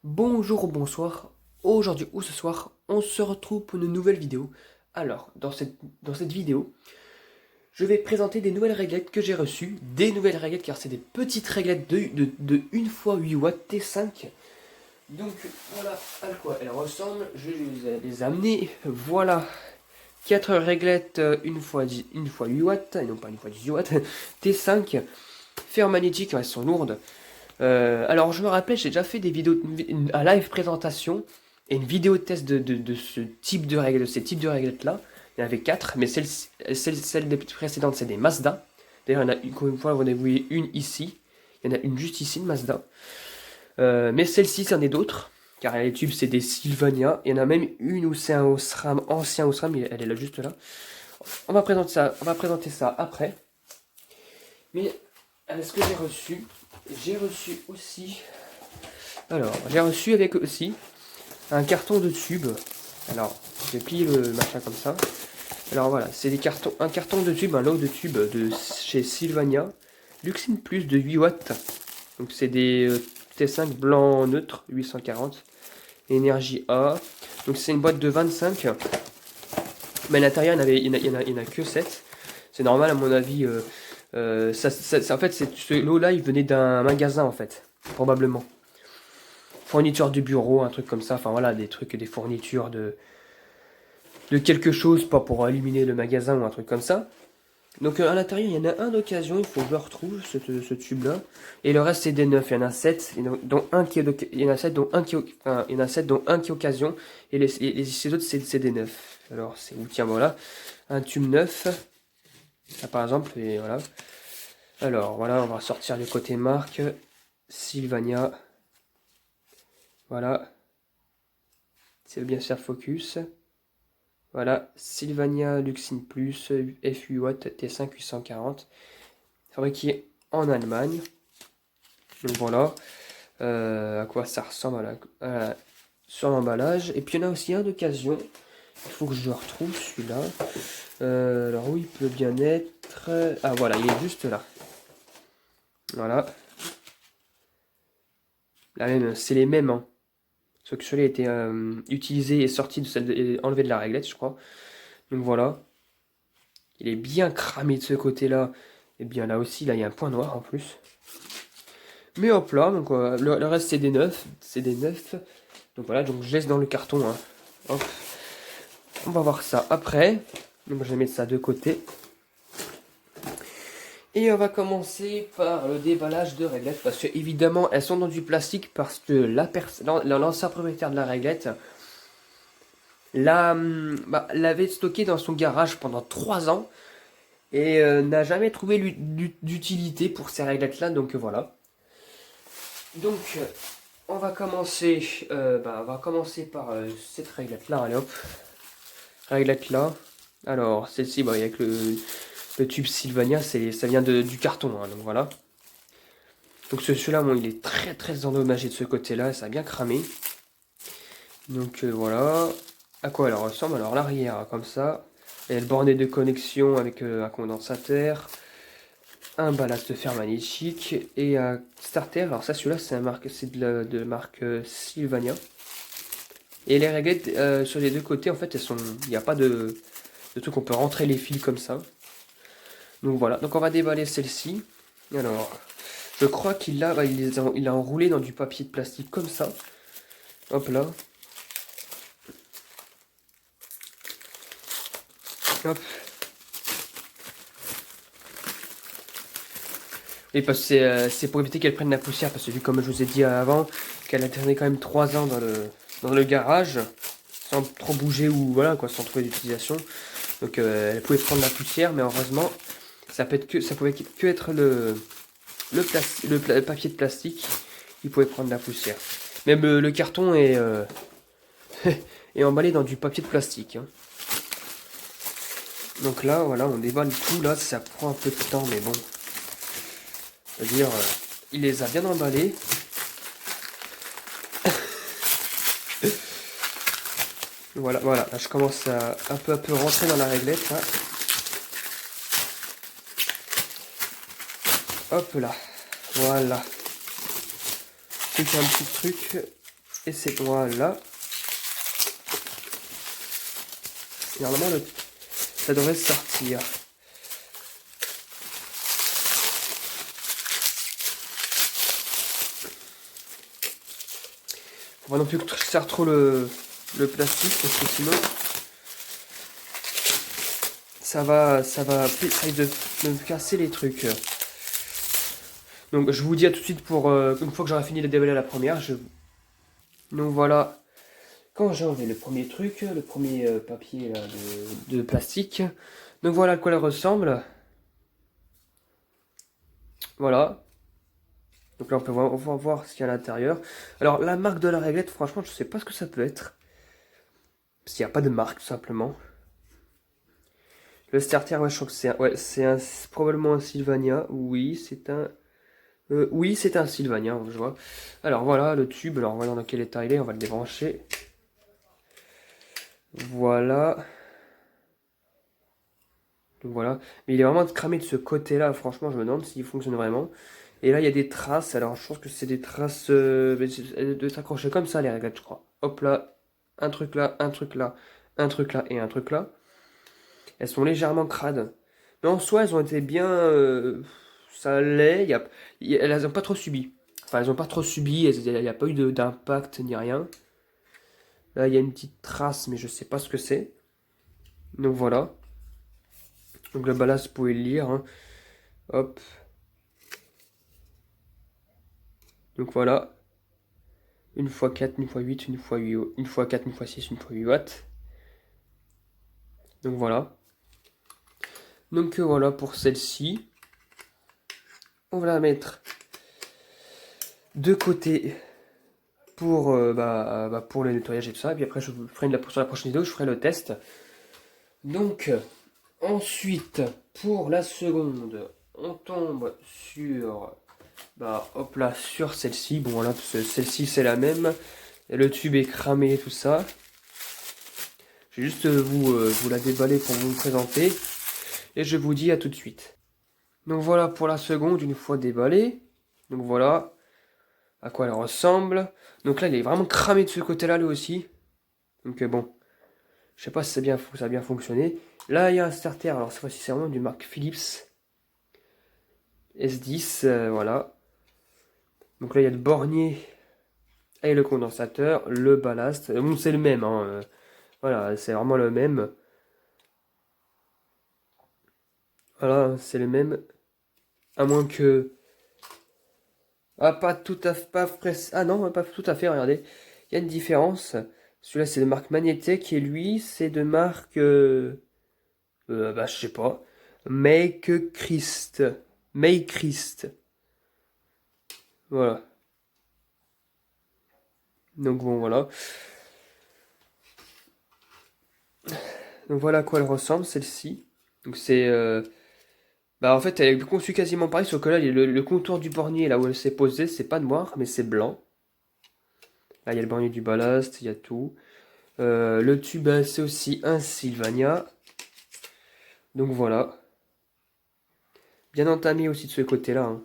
Bonjour ou bonsoir, aujourd'hui ou ce soir, on se retrouve pour une nouvelle vidéo. Alors, dans cette vidéo, je vais présenter des nouvelles réglettes que j'ai reçues. Des nouvelles réglettes car c'est des petites réglettes de 1 x 8 watts T5. Donc voilà à quoi elles ressemblent, je vais les amener. Voilà, 4 réglettes 1 x 8 watts, et non pas 1 x 18 watts, T5, fer magnétique, elles sont lourdes. Alors je me rappelle, j'ai déjà fait des vidéos, un live présentation et une vidéo test de ce type de règles, de ces types de réglettes là. Il y en avait 4, mais celle des précédentes, c'est des Mazda. D'ailleurs, il y en a une, encore une fois, vous en avez une ici. Il y en a une juste ici, une Mazda. Mais celle-ci, c'en est d'autres. Car les tubes, c'est des Sylvania. Il y en a même une où c'est un Osram, ancien Osram, elle est là juste là. On va présenter ça après. Mais ce que j'ai reçu, aussi. Alors, j'ai reçu avec aussi un carton de tubes. Alors, j'ai plié le machin comme ça. Alors voilà, c'est un carton de tubes, un lot de tubes de chez Sylvania. Luxine Plus de 8 watts. Donc c'est des T5 blanc neutre 840. Énergie A. Donc c'est une boîte de 25. Mais à l'intérieur, il n'y en a que 7. C'est normal à mon avis. En fait, ce lot-là, il venait d'un magasin en fait. Probablement. Fourniture du bureau, un truc comme ça. Enfin voilà, des trucs, des fournitures de quelque chose, pas pour éliminer le magasin ou un truc comme ça. Donc à l'intérieur, il y en a un d'occasion, il faut que je le retrouve, ce tube-là. Et le reste, c'est des neufs. Il y en a 7, dont un qui est il y en a 7, dont un qui est, enfin, il y en a 7, dont un qui est occasion. Et les autres, c'est des neufs. Alors, c'est où? Tiens, voilà. Un tube neuf. Là, par exemple, et voilà. Alors, voilà, on va sortir le côté marque. Sylvania. Voilà. C'est bien faire focus. Voilà, Sylvania Luxine Plus F8 Watt T5 840, fabriqué en Allemagne. Donc voilà, à quoi ça ressemble sur l'emballage. Et puis il y en a aussi un d'occasion. Il faut que je le retrouve celui-là. Alors où il peut bien être? Ah voilà, il est juste là. Voilà. La même, c'est les mêmes. Hein. Sauf que celui-là a été utilisé et sorti et enlevé de la réglette, je crois. Donc voilà. Il est bien cramé de ce côté-là. Et bien là aussi, là il y a un point noir en plus. Mais hop là, donc le reste c'est des neufs. C'est des neufs. Donc voilà, donc je laisse dans le carton. Hein. Hop. On va voir ça après. Donc je vais mettre ça de côté. Et on va commencer par le déballage de réglettes. Parce que évidemment, elles sont dans du plastique. Parce que l'ancien propriétaire de la réglette l'avait stocké dans son garage pendant 3 ans. Et n'a jamais trouvé d'utilité pour ces réglettes-là. Donc voilà. Donc, on va commencer par cette réglette-là. Allez hop, réglette là. Alors, celle-ci, avec le tube Sylvania, ça vient du carton. Hein, donc voilà. Donc celui-là, bon, il est très très endommagé de ce côté-là. Ça a bien cramé. Donc voilà. À quoi elle ressemble? Alors l'arrière, comme ça. Et le bornet de connexion avec un condensateur. Un ballast de fer magnétique et un starter. Alors ça, celui-là, c'est de marque Sylvania. Et les réglettes sur les deux côtés, en fait, il n'y a pas de truc, on peut rentrer les fils comme ça. Donc voilà, donc on va déballer celle-ci. Alors, je crois il a enroulé dans du papier de plastique comme ça. Hop là. Hop. Et parce que c'est pour éviter qu'elle prenne la poussière, parce que vu comme je vous ai dit avant, qu'elle a traîné quand même 3 ans dans le garage, sans trop bouger ou voilà quoi, sans trouver d'utilisation. Donc elle pouvait prendre la poussière, mais heureusement, ça pouvait que être le papier de plastique, il pouvait prendre la poussière. Même le carton est, est emballé dans du papier de plastique. Hein. Donc là, voilà, on déballe tout, là, ça prend un peu de temps, mais bon. C'est-à-dire, il les a bien emballés. Voilà, voilà, là, je commence à un peu rentrer dans la réglette, là. Hop là, voilà. C'est un petit truc. Et c'est voilà. Et normalement, ça devrait sortir. Faut pas non plus que je serre trop le plastique parce que sinon ça va de me casser les trucs. Donc je vous dis à tout de suite pour une fois que j'aurai fini de déballer la première. Donc voilà, quand j'ai enlevé le premier truc, le premier papier là, de plastique. Donc voilà à quoi elle ressemble. Voilà. Donc là on va voir ce qu'il y a à l'intérieur. Alors la marque de la réglette, franchement je sais pas ce que ça peut être. Parce qu'il n'y a pas de marque tout simplement. Le starter, ouais, je crois que c'est probablement un Sylvania. Oui, c'est un Sylvania, je vois. Alors voilà le tube. Alors voyons dans quel état il est. On va le débrancher. Voilà. Donc voilà. Mais il est vraiment cramé de ce côté-là. Franchement, je me demande s'il fonctionne vraiment. Et là, il y a des traces. Alors je pense que c'est des traces de s'accrocher comme ça les réglettes, je crois. Hop là, un truc là, un truc là, un truc là et un truc là. Elles sont légèrement crades. Mais en soi, elles ont été bien. Ça allait. Elles n'ont pas trop subi. Enfin, elles n'ont pas trop subi. Il n'y a pas eu d'impact ni rien. Là, il y a une petite trace, mais je sais pas ce que c'est. Donc voilà. Donc le ballast, vous pouvez le lire. Hein. Hop. Donc voilà. Une fois 4, une fois 8, une fois 8, une fois 4, une fois 6, une fois 8 watts. Donc voilà. Donc voilà pour celle-ci. On va la mettre de côté pour, pour le nettoyage et tout ça. Et puis après, je vous ferai sur la prochaine vidéo, je ferai le test. Donc, ensuite, pour la seconde, on tombe sur, hop là, sur celle-ci. Bon, voilà, celle-ci, c'est la même. Et le tube est cramé et tout ça. Je vais juste vous la déballer pour vous présenter. Et je vous dis à tout de suite. Donc voilà pour la seconde, une fois déballée. Donc voilà à quoi elle ressemble. Donc là, il est vraiment cramé de ce côté-là, lui aussi. Donc bon, je sais pas si ça a bien fonctionné. Là, il y a un starter. Alors cette fois-ci, c'est vraiment du marque Philips S10. Voilà. Donc là, il y a le bornier et le condensateur, le ballast. Bon, c'est le même. Hein, voilà, c'est vraiment le même. Voilà, c'est le même. À moins que... Ah, pas tout à fait... Ah non, pas tout à fait, regardez. Il y a une différence. Celui-là, c'est de marque Magnétech et lui, c'est de marque... je sais pas. Make Christ. Make Christ. Voilà. Donc bon, voilà. Donc voilà à quoi elle ressemble, celle-ci. Donc c'est... en fait, elle est conçue quasiment pareil, sauf que là, le contour du bornier, là où elle s'est posée, c'est pas noir, mais c'est blanc. Là, il y a le bornier du ballast, il y a tout. Le tube, c'est aussi un Sylvania. Donc voilà. Bien entamé aussi de ce côté-là. Hein.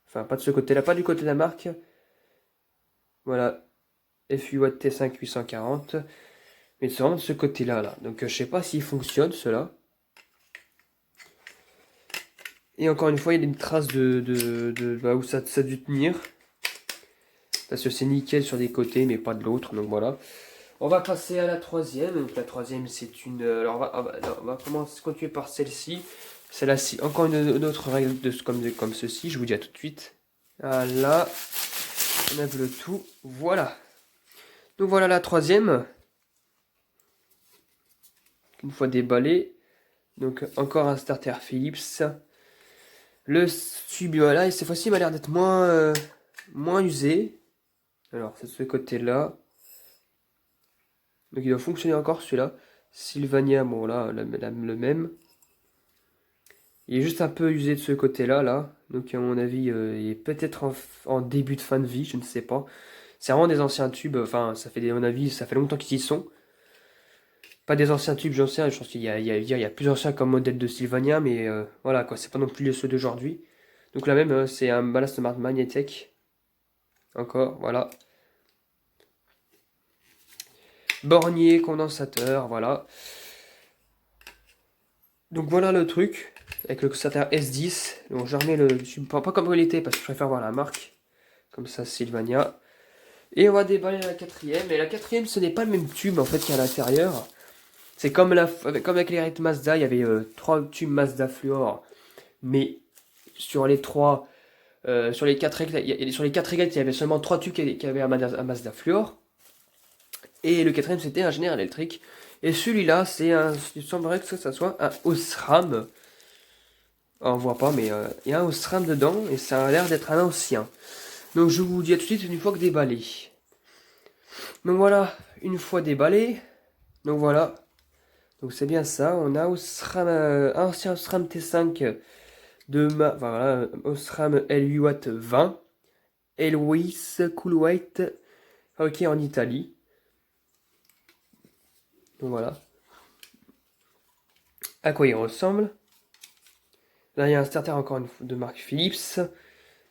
Enfin, pas de ce côté-là, pas du côté de la marque. Voilà. FUAT T5 840. Mais c'est vraiment de ce côté-là. Là. Donc je sais pas s'il fonctionne, cela. Et encore une fois, il y a une trace où ça a dû tenir. Parce que c'est nickel sur des côtés, mais pas de l'autre. Donc voilà. On va passer à la troisième. Donc la troisième, c'est une... Alors on va continuer par celle-ci. Celle-ci, encore une autre règle comme ceci. Je vous dis à tout de suite. Là, on a vu le tout. Voilà. Donc voilà la troisième. Une fois déballé. Donc encore un starter Philips. Le tube là, et cette fois-ci, il m'a l'air d'être moins usé. Alors, c'est de ce côté-là. Donc il doit fonctionner encore celui-là. Sylvania, bon là, le même. Il est juste un peu usé de ce côté-là, là. Donc à mon avis, il est peut-être en début de fin de vie, je ne sais pas. C'est vraiment des anciens tubes, enfin, à mon avis, ça fait longtemps qu'ils y sont. Pas des anciens tubes, j'en sais, je pense qu'il y a plus anciens comme modèle de Sylvania, mais voilà quoi, c'est pas non plus ceux d'aujourd'hui. Donc là même, c'est un ballast Magnétech. Encore, voilà. bornier, condensateur, voilà. Donc voilà le truc, avec le condensateur S10. Donc je remets le tube, pas comme il était, parce que je préfère voir la marque. Comme ça, Sylvania. Et on va déballer la quatrième. Et la quatrième, ce n'est pas le même tube en fait qu'à l'intérieur. C'est comme, comme avec les rayons Mazda, il y avait 3 tubes Mazda Fluor. Mais sur les 3, sur les 4 réglettes, il y avait seulement 3 tubes qui avaient un Mazda Fluor. Et le quatrième, c'était un General Electric. Et celui-là, il semblerait que ça soit un Osram. On voit pas, mais il y a un Osram dedans. Et ça a l'air d'être un ancien. Donc je vous dis à tout de suite une fois que déballé. Donc voilà, une fois déballé. Donc voilà. Donc c'est bien ça. On a Osram, un ancien Osram T5 voilà, Osram L8 Watt 20. Elois Cool White. Ok, en Italie. Donc voilà. À quoi il ressemble. Là, il y a un starter encore de marque Philips.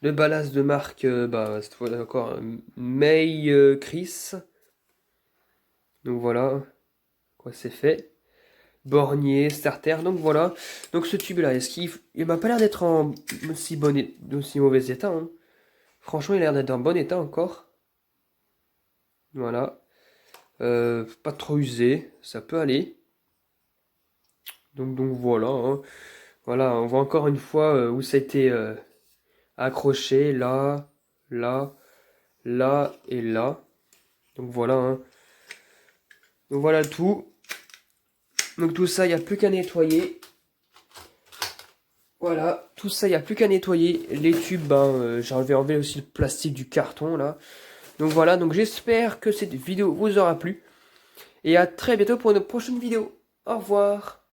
Le ballast de marque, cette fois encore, May Chris. Donc voilà, quoi c'est fait. Bornier, starter, donc voilà. Donc ce tube-là, il m'a pas l'air d'être en aussi mauvais état, hein. Franchement, il a l'air d'être en bon état encore. Voilà. Pas trop usé, ça peut aller. Donc voilà, hein. Voilà, on voit encore une fois où ça a été accroché, là, là, là et là. Donc voilà, hein. Donc voilà le tout. Donc tout ça, il n'y a plus qu'à nettoyer. Voilà, tout ça, il n'y a plus qu'à nettoyer. Les tubes, j'ai enlevé aussi le plastique du carton là. Donc voilà, donc j'espère que cette vidéo vous aura plu. Et à très bientôt pour une prochaine vidéo. Au revoir.